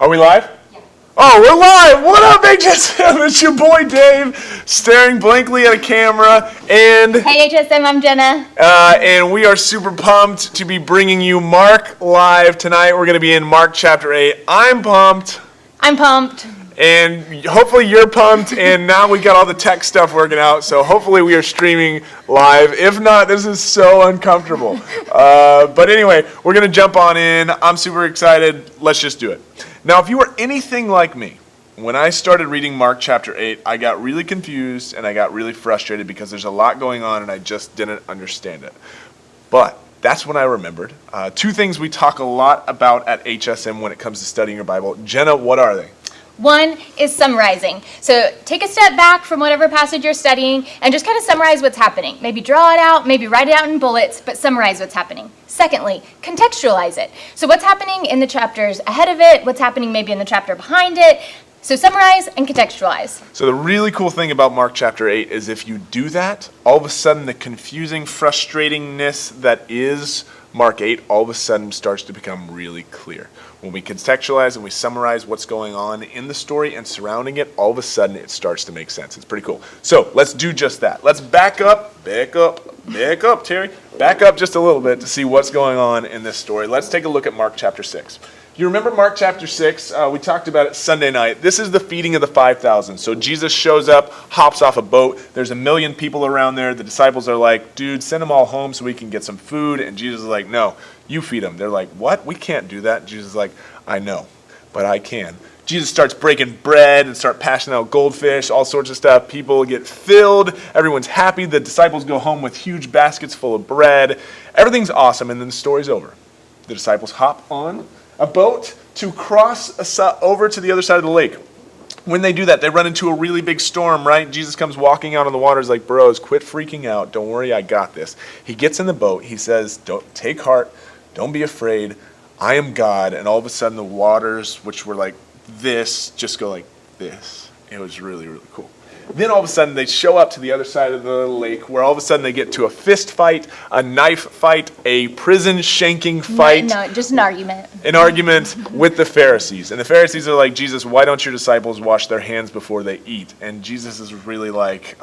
Are we live? Yeah. Oh, we're live! What up, HSM? It's your boy Dave, staring blankly at a camera, and... Hey HSM, I'm Jenna. And we are super pumped to be bringing you Mark live tonight. We're going to be in Mark chapter 8. I'm pumped. I'm pumped. And hopefully you're pumped, and now we got all the tech stuff working out, so hopefully we are streaming live. If not, this is so uncomfortable. But anyway, we're going to jump on in. I'm super excited. Let's just do it. Now, if you are anything like me, when I started reading Mark chapter 8, I got really confused and I got really frustrated because there's a lot going on and I just didn't understand it. But that's when I remembered. Two things we talk a lot about at HSM when it comes to studying your Bible. Jenna, what are they? One is summarizing. So take a step back from whatever passage you're studying and just kind of summarize what's happening. Maybe draw it out, maybe write it out in bullets, but summarize what's happening. Secondly, contextualize it. So what's happening in the chapters ahead of it, what's happening maybe in the chapter behind it. So summarize and contextualize. So the really cool thing about Mark chapter 8 is if you do that, all of a sudden the confusing frustratingness that is Mark 8 all of a sudden starts to become really clear. When we contextualize and we summarize what's going on in the story and surrounding it, all of a sudden it starts to make sense. It's pretty cool. So let's do just that. Let's back up, Terry. Back up just a little bit to see what's going on in this story. Let's take a look at Mark chapter 6. You remember Mark chapter 6? We talked about it Sunday night. This is the feeding of the 5,000. So Jesus shows up, hops off a boat. There's 1 million people around there. The disciples are like, dude, send them all home so we can get some food. And Jesus is like, no, you feed them. They're like, what? We can't do that. Jesus is like, I know, but I can. Jesus starts breaking bread and start passing out goldfish, all sorts of stuff. People get filled. Everyone's happy. The disciples go home with huge baskets full of bread. Everything's awesome, and then the story's over. The disciples hop on a boat to cross over to the other side of the lake. When they do that, they run into a really big storm, right? Jesus comes walking out on the water. He's like, bros, quit freaking out. Don't worry, I got this. He gets in the boat. He says, don't take heart. Don't be afraid. I am God. And all of a sudden, the waters, which were like this, just go like this. It was really, really cool. Then all of a sudden they show up to the other side of the lake where all of a sudden they get to a fist fight, a knife fight, a prison shanking fight. No, just an argument. An argument with the Pharisees. And the Pharisees are like, Jesus, why don't your disciples wash their hands before they eat? And Jesus is really like,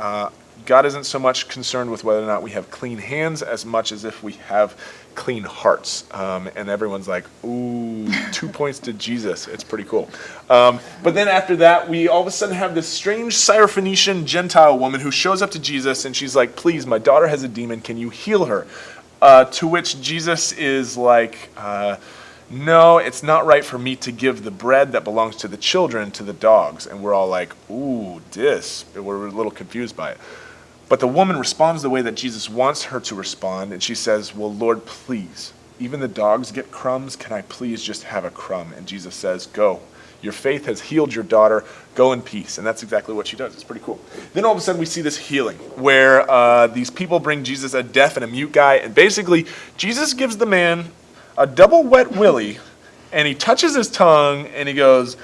God isn't so much concerned with whether or not we have clean hands as much as if we have clean hearts. And everyone's like, ooh, 2 points to Jesus. It's pretty cool. But then after that, we all of a sudden have this strange Syrophoenician Gentile woman who shows up to Jesus and she's like, please, my daughter has a demon. Can you heal her? To which Jesus is like, no, it's not right for me to give the bread that belongs to the children to the dogs. And we're all like, ooh, we're a little confused by it. But the woman responds the way that Jesus wants her to respond, and she says, well, Lord, please, even the dogs get crumbs. Can I please just have a crumb? And Jesus says, go. Your faith has healed your daughter. Go in peace. And that's exactly what she does. It's pretty cool. Then all of a sudden we see this healing where these people bring Jesus a deaf and a mute guy, and basically Jesus gives the man a double wet willy, and he touches his tongue, and he goes,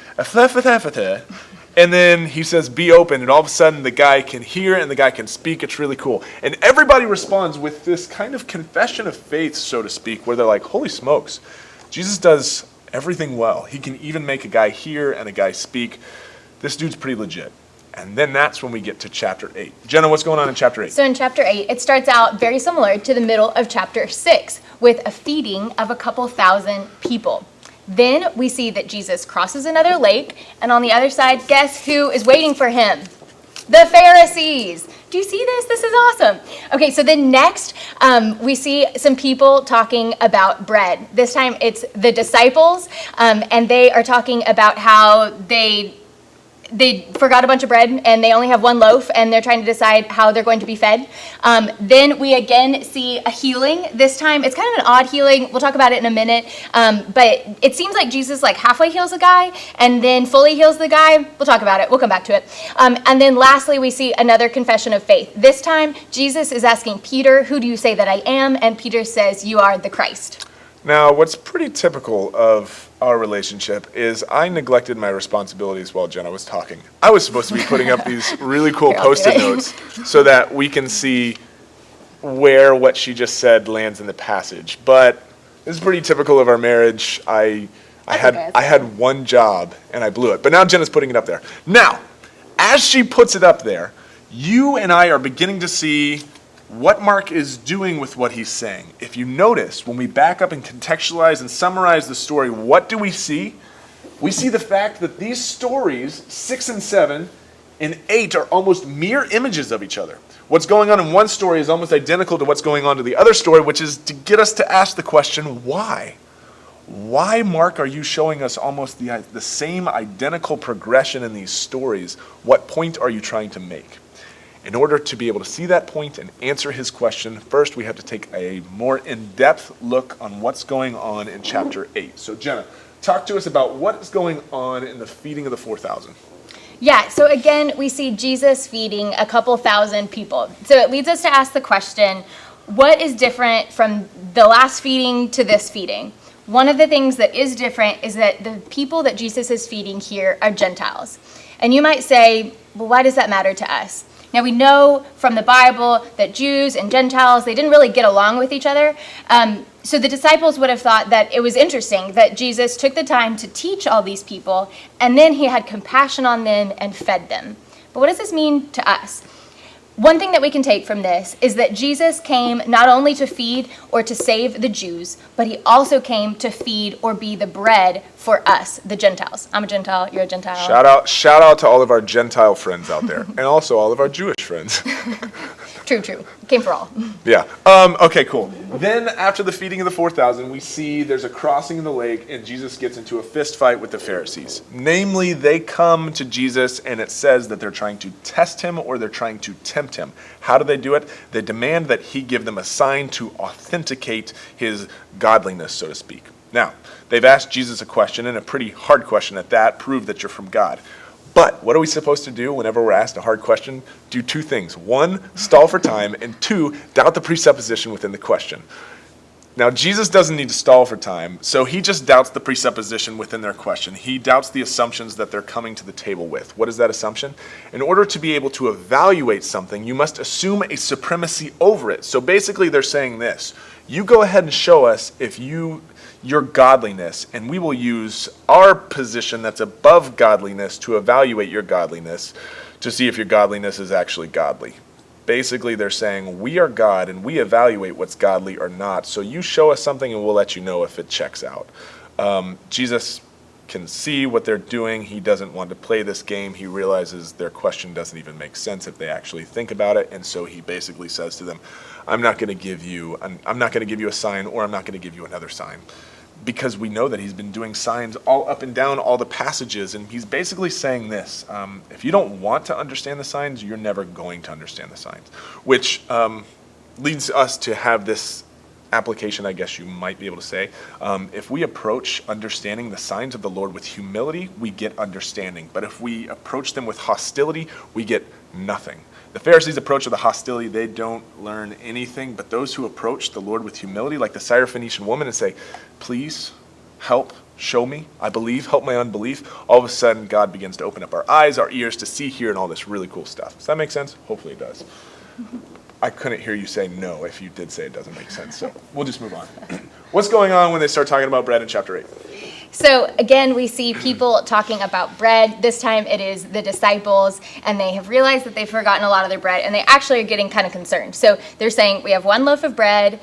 and then he says, be open, and all of a sudden the guy can hear and the guy can speak. It's really cool. And everybody responds with this kind of confession of faith, so to speak, where they're like, holy smokes, Jesus does everything well. He can even make a guy hear and a guy speak. This dude's pretty legit. And then that's when we get to chapter 8. Jenna, what's going on in chapter 8? So in chapter 8, it starts out very similar to the middle of chapter 6 with a feeding of a couple thousand people. Then we see that Jesus crosses another lake, and on the other side, guess who is waiting for him? The Pharisees. Do you see this? This is awesome. Okay, so then next, we see some people talking about bread. This time it's the disciples, and they are talking about how they forgot a bunch of bread and they only have one loaf and they're trying to decide how they're going to be fed. Then we again see a healing. This time it's kind of an odd healing. We'll talk about it in a minute. But it seems like Jesus like halfway heals a guy and then fully heals the guy. We'll talk about it. We'll come back to it. And then lastly, we see another confession of faith. This time Jesus is asking Peter, who do you say that I am? And Peter says, you are the Christ. Now, what's pretty typical of our relationship is I neglected my responsibilities while Jenna was talking. I was supposed to be putting up these really cool Post-it notes so that we can see where what she just said lands in the passage. But this is pretty typical of our marriage. I I had one job and I blew it. But now Jenna's putting it up there. Now, as she puts it up there, you and I are beginning to see what Mark is doing with what he's saying. If you notice, when we back up and contextualize and summarize the story, what do we see? We see the fact that these stories, 6 and 7 and 8, are almost mirror images of each other. What's going on in one story is almost identical to what's going on to the other story, which is to get us to ask the question, why? Why, Mark, are you showing us almost the same identical progression in these stories? What point are you trying to make? In order to be able to see that point and answer his question, first we have to take a more in-depth look on what's going on in chapter 8. So Jenna, talk to us about what is going on in the feeding of the 4,000. Yeah, so again, we see Jesus feeding a couple thousand people. So it leads us to ask the question, what is different from the last feeding to this feeding? One of the things that is different is that the people that Jesus is feeding here are Gentiles. And you might say, well, why does that matter to us? Now, we know from the Bible that Jews and Gentiles, they didn't really get along with each other. So the disciples would have thought that it was interesting that Jesus took the time to teach all these people, and then he had compassion on them and fed them. But what does this mean to us? One thing that we can take from this is that Jesus came not only to feed or to save the Jews, but he also came to feed or be the bread for us, the Gentiles. I'm a Gentile, you're a Gentile. Shout out to all of our Gentile friends out there, and also all of our Jewish friends. True. Came for all. Yeah. Okay, cool. Then after the feeding of the 4,000, we see there's a crossing of the lake, and Jesus gets into a fist fight with the Pharisees. Namely, they come to Jesus, and it says that they're trying to test him or they're trying to tempt him. How do they do it? They demand that he give them a sign to authenticate his godliness, so to speak. Now, they've asked Jesus a question, and a pretty hard question at that, prove that you're from God. But what are we supposed to do whenever we're asked a hard question? Do two things. One, stall for time, and two, doubt the presupposition within the question. Now, Jesus doesn't need to stall for time, so he just doubts the presupposition within their question. He doubts the assumptions that they're coming to the table with. What is that assumption? In order to be able to evaluate something, you must assume a supremacy over it. So basically, they're saying this. You go ahead and show us your godliness, and we will use our position that's above godliness to evaluate your godliness to see if your godliness is actually godly. Basically, they're saying, we are God, and we evaluate what's godly or not, so you show us something, and we'll let you know if it checks out. Jesus can see what they're doing. He doesn't want to play this game. He realizes their question doesn't even make sense if they actually think about it, and so he basically says to them, I'm not going to give you a sign, or I'm not going to give you another sign. Because we know that he's been doing signs all up and down all the passages, and he's basically saying this, if you don't want to understand the signs, you're never going to understand the signs, which leads us to have this application, I guess you might be able to say. If we approach understanding the signs of the Lord with humility, we get understanding, but if we approach them with hostility, we get nothing. The Pharisees' approach of the hostility, they don't learn anything, but those who approach the Lord with humility, like the Syrophoenician woman, and say, please help, show me, I believe, help my unbelief, all of a sudden God begins to open up our eyes, our ears to see, hear, and all this really cool stuff. Does that make sense? Hopefully it does. I couldn't hear you say no if you did say it doesn't make sense, so we'll just move on. What's going on when they start talking about bread in chapter 8? So again, we see people talking about bread. This time it is the disciples, and they have realized that they've forgotten a lot of their bread, and they actually are getting kind of concerned. So they're saying, we have one loaf of bread.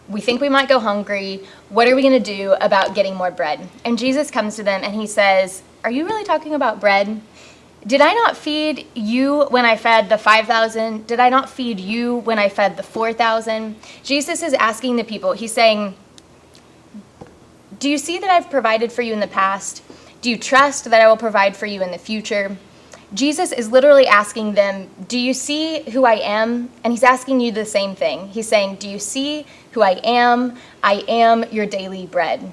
We think we might go hungry. What are we going to do about getting more bread? And Jesus comes to them, and he says, are you really talking about bread? Did I not feed you when I fed the 5,000? Did I not feed you when I fed the 4,000? Jesus is asking the people, he's saying, do you see that I've provided for you in the past? Do you trust that I will provide for you in the future? Jesus is literally asking them, do you see who I am? And he's asking you the same thing. He's saying, do you see who I am? I am your daily bread.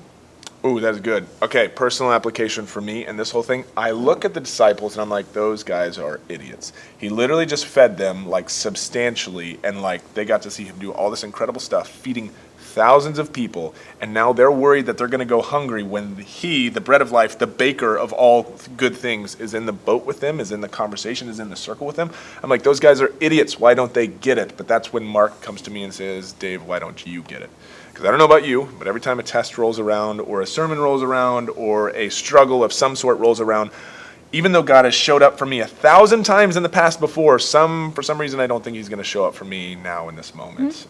Ooh, that's good. Okay, personal application for me and this whole thing. I look at the disciples and I'm like, those guys are idiots. He literally just fed them like substantially, and like they got to see him do all this incredible stuff, feeding thousands of people, and now they're worried that they're going to go hungry when he, the bread of life, the baker of all good things, is in the boat with them, is in the conversation, is in the circle with them. I'm like, those guys are idiots. Why don't they get it? But that's when Mark comes to me and says, Dave, why don't you get it? Because I don't know about you, but every time a test rolls around, or a sermon rolls around, or a struggle of some sort rolls around, even though God has showed up for me 1,000 times in the past before, for some reason I don't think he's going to show up for me now in this moment.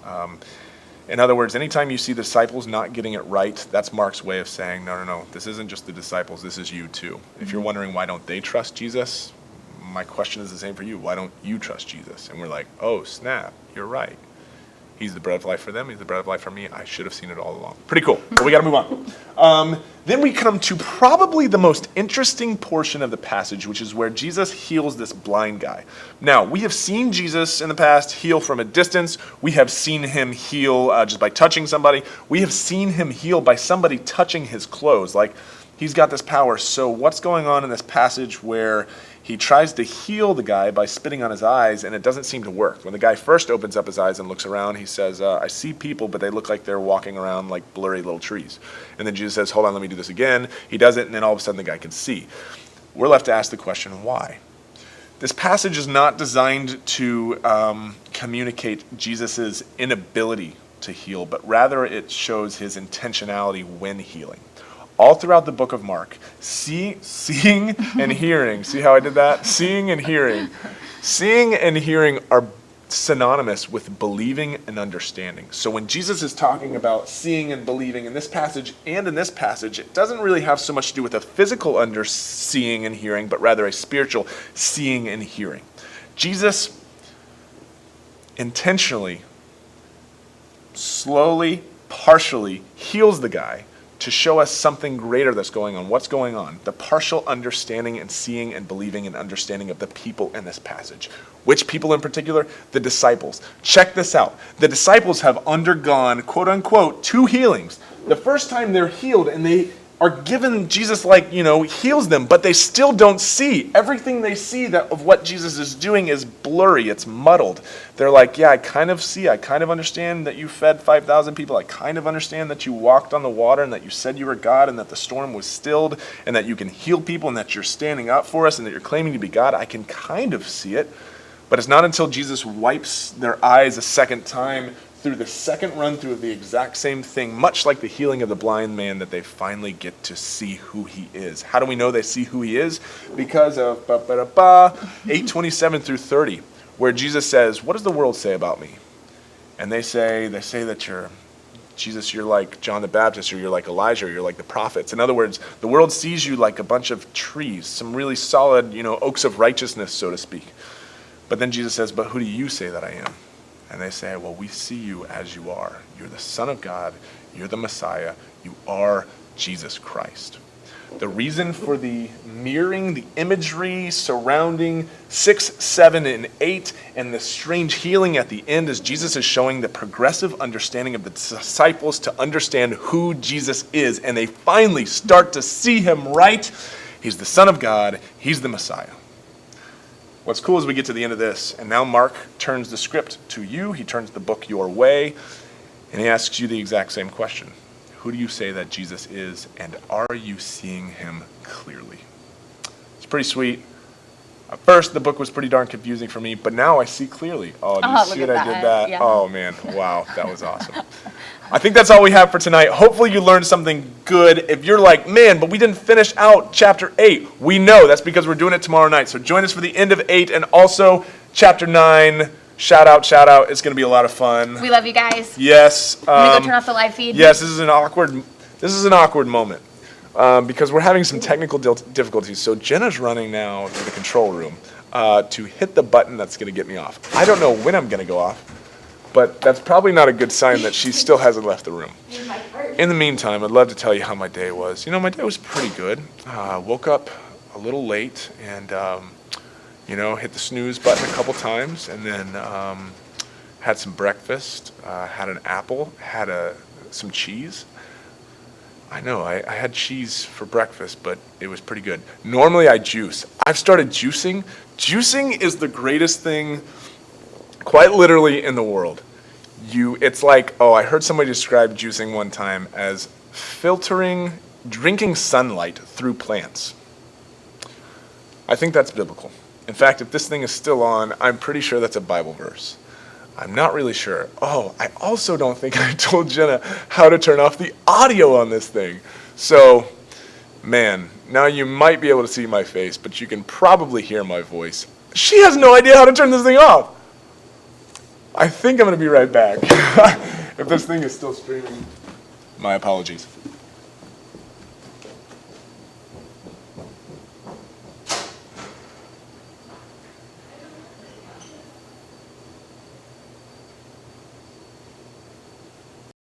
In other words, anytime you see the disciples not getting it right, that's Mark's way of saying, no, this isn't just the disciples, this is you too. If you're wondering why don't they trust Jesus, my question is the same for you. Why don't you trust Jesus? And we're like, oh, snap, you're right. He's the bread of life for them. He's the bread of life for me. I should have seen it all along. Pretty cool. But we got to move on. Then we come to probably the most interesting portion of the passage, which is where Jesus heals this blind guy. Now, we have seen Jesus in the past heal from a distance. We have seen him heal just by touching somebody. We have seen him heal by somebody touching his clothes. Like, he's got this power. So what's going on in this passage where he tries to heal the guy by spitting on his eyes, and it doesn't seem to work? When the guy first opens up his eyes and looks around, he says, I see people, but they look like they're walking around like blurry little trees. And then Jesus says, hold on, let me do this again. He does it, and then all of a sudden the guy can see. We're left to ask the question, why? This passage is not designed to communicate Jesus' inability to heal, but rather it shows his intentionality when healing. All throughout the book of Mark, seeing and hearing, see how I did that? Seeing and hearing are synonymous with believing and understanding. So when Jesus is talking about seeing and believing in this passage and in this passage, it doesn't really have so much to do with a physical seeing and hearing, but rather a spiritual seeing and hearing. Jesus intentionally, slowly, partially heals the guy to show us something greater that's going on. What's going on? The partial understanding and seeing and believing and understanding of the people in this passage. Which people in particular? The disciples. Check this out. The disciples have undergone, quote unquote, 2 healings. The first time they're healed and they are given, Jesus heals them, but they still don't see. Everything they see of what Jesus is doing is blurry, it's muddled. They're like, yeah, I kind of see, I kind of understand that you fed 5,000 people, I kind of understand that you walked on the water and that you said you were God and that the storm was stilled and that you can heal people and that you're standing up for us and that you're claiming to be God. I can kind of see it, but it's not until Jesus wipes their eyes a second time through the second run through of the exact same thing, much like the healing of the blind man, that they finally get to see who he is. How do we know they see who he is? Because of 8:27 through 30, where Jesus says, what does the world say about me? And they say that you're like John the Baptist, or you're like Elijah, or you're like the prophets. In other words, the world sees you like a bunch of trees, some really solid, oaks of righteousness, so to speak. But then Jesus says, but who do you say that I am? And they say, well, we see you as you are. You're the Son of God. You're the Messiah. You are Jesus Christ. The reason for the mirroring, the imagery surrounding 6, 7, and 8, and the strange healing at the end is Jesus is showing the progressive understanding of the disciples to understand who Jesus is. And they finally start to see him right. He's the Son of God. He's the Messiah. What's cool is we get to the end of this, and now Mark turns the script to you. He turns the book your way, and he asks you the exact same question. Who do you say that Jesus is, and are you seeing him clearly? It's pretty sweet. At first, the book was pretty darn confusing for me, but now I see clearly. Oh, do you see what I did that? Yeah. Oh, man. Wow, that was awesome. I think that's all we have for tonight. Hopefully you learned something good. If you're like, man, but we didn't finish out chapter 8, we know that's because we're doing it tomorrow night. So join us for the end of 8 and also chapter 9. Shout out. It's going to be a lot of fun. We love you guys. Yes. I'm going to go turn off the live feed. Yes, this is an awkward moment because we're having some technical difficulties. So Jenna's running now to the control room to hit the button that's going to get me off. I don't know when I'm going to go off. But that's probably not a good sign that she still hasn't left the room. In the meantime, I'd love to tell you how my day was. My day was pretty good. Woke up a little late and, hit the snooze button a couple times and then had some breakfast, had an apple, had some cheese. I know, I had cheese for breakfast, but it was pretty good. Normally I juice. I've started juicing. Juicing is the greatest thing quite literally in the world. it's like, I heard somebody describe juicing one time as drinking sunlight through plants. I think that's biblical. In fact, if this thing is still on, I'm pretty sure that's a Bible verse. I'm not really sure. I also don't think I told Jenna how to turn off the audio on this thing. So, man, now you might be able to see my face, but you can probably hear my voice. She has no idea how to turn this thing off. I think I'm going to be right back. If this thing is still streaming, my apologies.